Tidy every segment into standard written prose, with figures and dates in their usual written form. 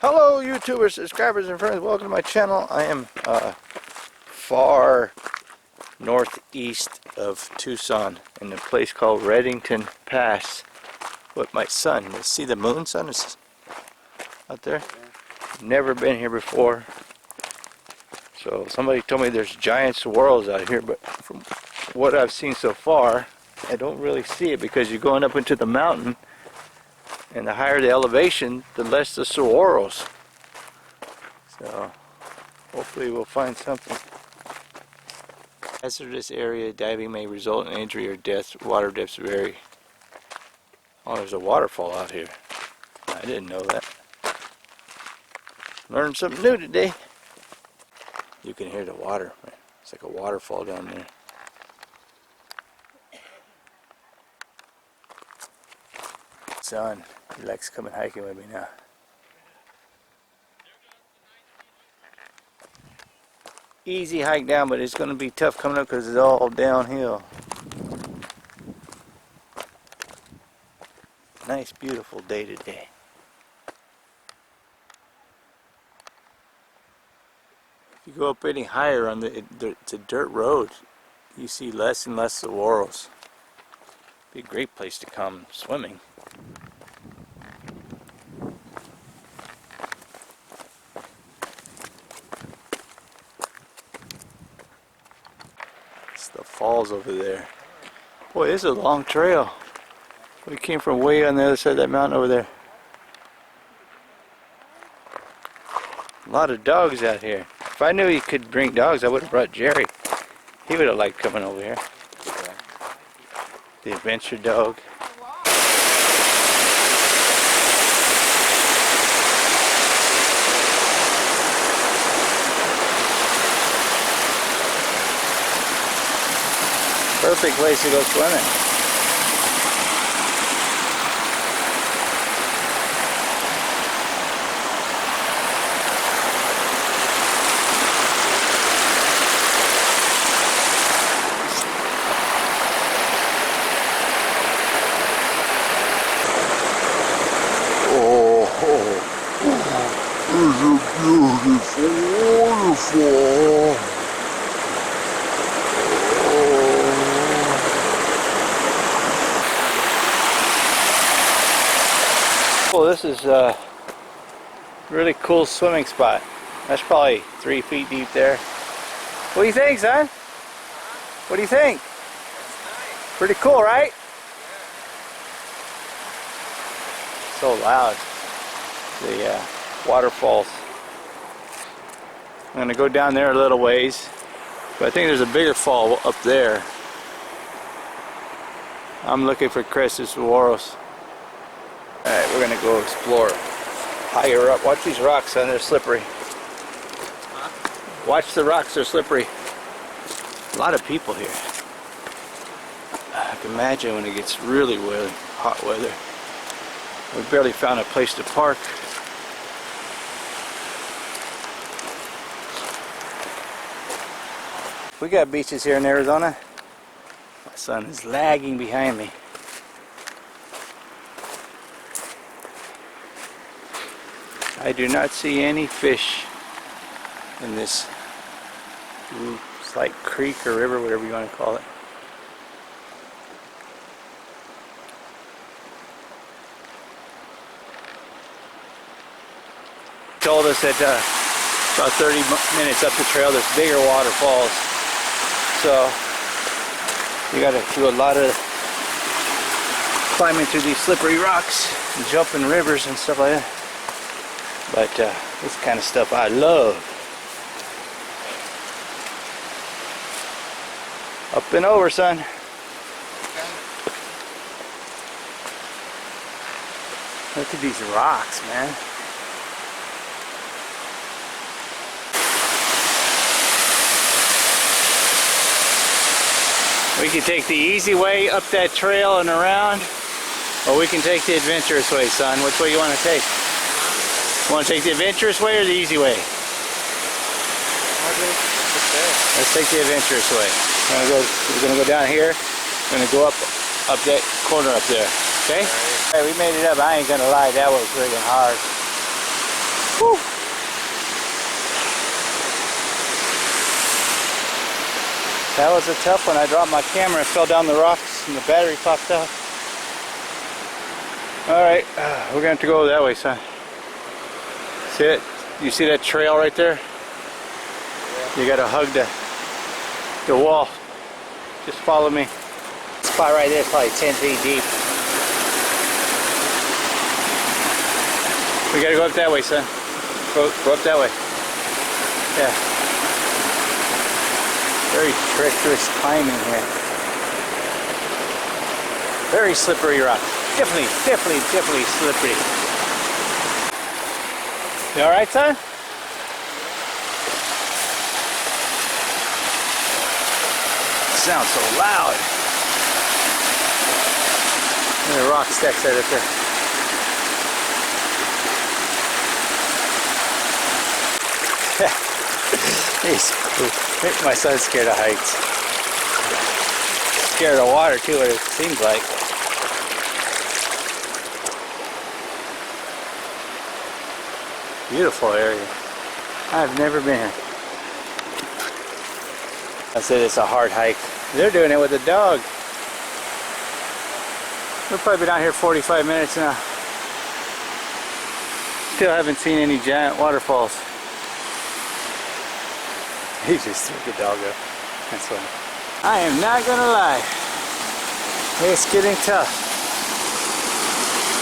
Hello YouTubers, subscribers and friends, welcome to my channel. I am far northeast of Tucson in a place called Redington Pass with my son. You see the moon, son? Is out there? Never been here before. So somebody told me there's giant swirls out here, but from what I've seen so far, I don't really see it because you're going up into the mountain. And the higher the elevation, the less the swirls. So, hopefully we'll find something. Hazardous area, diving may result in injury or death. Water depths vary. Oh, there's a waterfall out here. I didn't know that. Learned something new today. You can hear the water. It's like a waterfall down there. Son, he likes coming hiking with me now. Easy hike down, but it's going to be tough coming up because it's all downhill. Nice, beautiful day today. If you go up any higher on it's a dirt road, you see less and less saguaros. Be a great place to come swimming. It's the falls over there. Boy, this is a long trail. We came from way on the other side of that mountain over there. A lot of dogs out here. If I knew you could bring dogs, I would have brought Jerry. He would have liked coming over here. The adventure dog. Perfect place to go swimming. There's a beautiful waterfall. Well, this is a really cool swimming spot. That's probably 3 feet deep there. What do you think, son? What do you think? Nice. Pretty cool, right? Yeah. So loud. The waterfalls. I'm going to go down there a little ways, but I think there's a bigger fall up there. I'm looking for crested saguaros. Alright, we're going to go explore higher up. Watch these rocks, son, they're slippery. Watch the rocks, they're slippery. A lot of people here. I can imagine when it gets really hot weather. We barely found a place to park. We got beaches here in Arizona. My son is lagging behind me. I do not see any fish in this it's like creek or river, whatever you want to call it. Told us that about 30 minutes up the trail there's bigger waterfalls. So you got to do a lot of climbing through these slippery rocks and jumping rivers and stuff like that. But this kind of stuff I love. Up and over, son. Look at these rocks, man. We can take the easy way up that trail and around, or we can take the adventurous way, son. Which way you want to take? You want to take the adventurous way or the easy way? Let's take the adventurous way. We're gonna go down here. We're gonna go up that corner up there. Okay? Hey, we made it up. I ain't gonna lie, that was friggin' hard. Whew. That was a tough one. I dropped my camera and fell down the rocks and the battery popped out. Alright, we're going to have to go that way, son. See it? You see that trail right there? Yeah. You got to hug the wall. Just follow me. This spot right there is probably 10 feet deep. We got to go up that way, son. Go up that way. Yeah. Very treacherous climbing here. Very slippery rock. Definitely slippery. You alright, son? Sounds so loud. There are rock stacks right up there. He's cool. My son's scared of heights. Scared of water too, what it seems like. Beautiful area. I've never been here. I said it's a hard hike. They're doing it with a dog. We'll probably be down here 45 minutes now. Still haven't seen any giant waterfalls. He just threw the dog up. That's funny. I am not gonna lie. It's getting tough.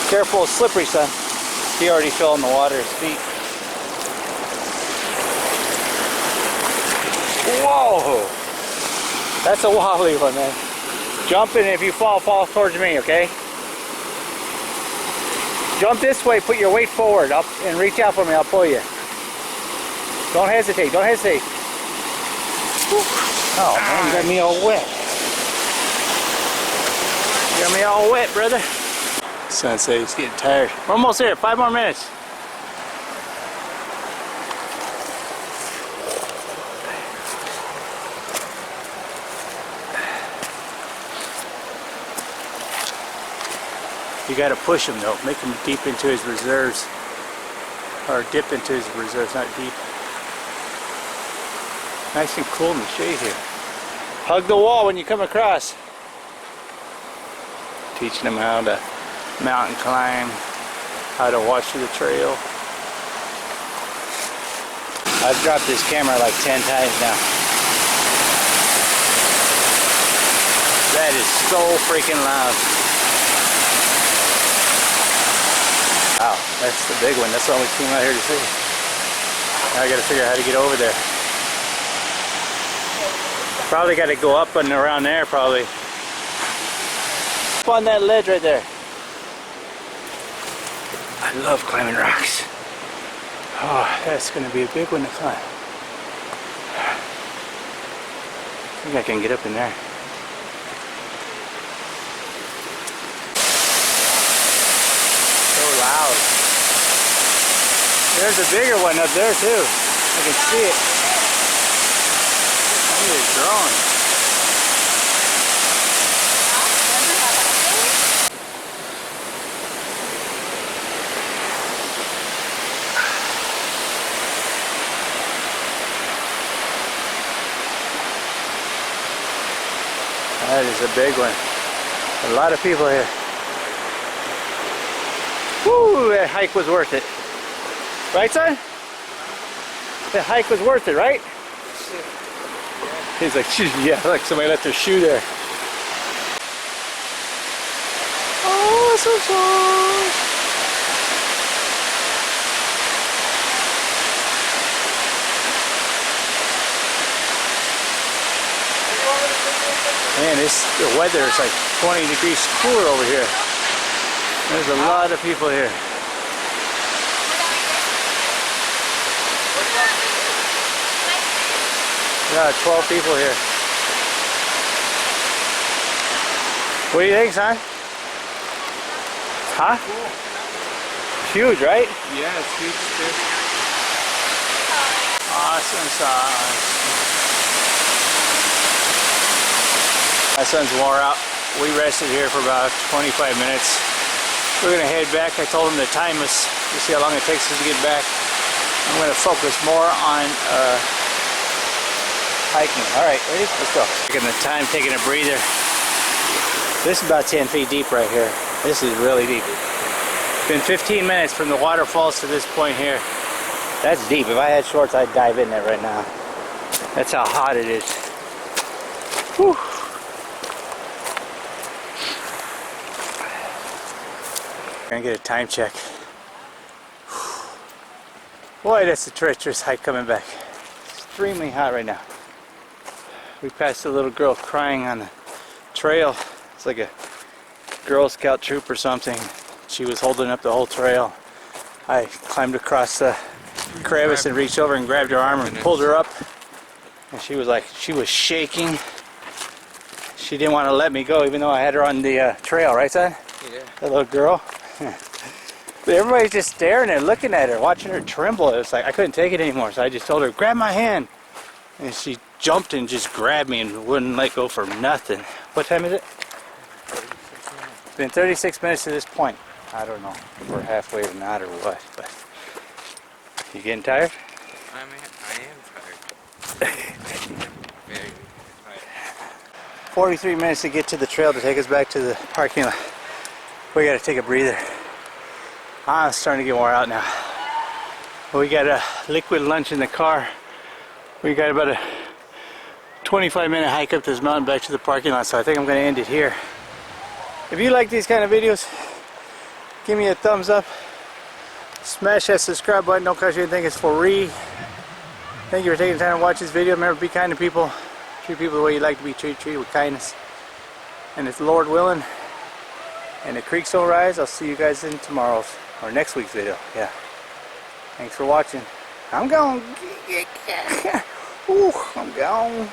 Careful, it's slippery, son. He already fell in the water, his feet. Whoa! That's a wobbly one, man. Jump in, if you fall towards me, okay? Jump this way, put your weight forward up and reach out for me, I'll pull you. Don't hesitate, don't hesitate. Oh man, you got me all wet. You got me all wet, brother. Son said he's getting tired. We're almost there, 5 more minutes. You gotta push him though, make him deep into his reserves. Or dip into his reserves, not deep. Nice and cool in the shade here. Hug the wall when you come across. Teaching them how to mountain climb, how to watch the trail. I've dropped this camera like 10 times now. That is so freaking loud. Wow, that's the big one. That's all we came out here to see. Now I gotta figure out how to get over there. Probably got to go up and around there, probably. Up on that ledge right there. I love climbing rocks. Oh, that's going to be a big one to climb. I think I can get up in there. So loud. There's a bigger one up there too. I can see it. It's growing. That is a big one. A lot of people here. Woo, that hike was worth it. Right, son? That hike was worth it, right? He's like, yeah, like somebody left their shoe there. Oh, so sorry. Man, the weather is like 20 degrees cooler over here. There's a lot of people here. Yeah, 12 people here. What do you think, son? Huh? Huge, right? Yeah, it's huge too. Awesome sauce. My son's wore out. We rested here for about 25 minutes. We're gonna head back. I told him to time us to see how long it takes us to get back. I'm going to focus more on hiking. Alright, ready? Let's go. Taking the time, taking a breather. This is about 10 feet deep right here. This is really deep. It's been 15 minutes from the waterfalls to this point here. That's deep. If I had shorts, I'd dive in there right now. That's how hot it is. Whew. Gonna get a time check. Boy, that's a treacherous hike coming back. Extremely hot right now. We passed a little girl crying on the trail. It's like a Girl Scout troop or something. She was holding up the whole trail. I climbed across the crevice and reached over and grabbed her arm and pulled her up. And she was shaking. She didn't want to let me go even though I had her on the trail, right son? Yeah. That little girl. But everybody's just staring and looking at her, watching her tremble. It was like I couldn't take it anymore, so I just told her, grab my hand. And she jumped and just grabbed me and wouldn't let go for nothing. What time is it? It's been 36 minutes to this point. I don't know if we're halfway or not or what, but you getting tired? I am tired. Very tired. 43 minutes to get to the trail to take us back to the parking lot. We gotta take a breather. I'm starting to get wore out now. We got a liquid lunch in the car. We got about a 25-minute hike up this mountain back to the parking lot, so I think I'm going to end it here. If you like these kind of videos, give me a thumbs up. Smash that subscribe button. Don't cost you anything. It's free. Thank you for taking the time to watch this video. Remember, be kind to people. Treat people the way you like to be treated with kindness. And if the Lord willing and the creeks don't rise, I'll see you guys in tomorrow's or next week's video. Yeah. Thanks for watching. I'm gone. Ooh, I'm gone.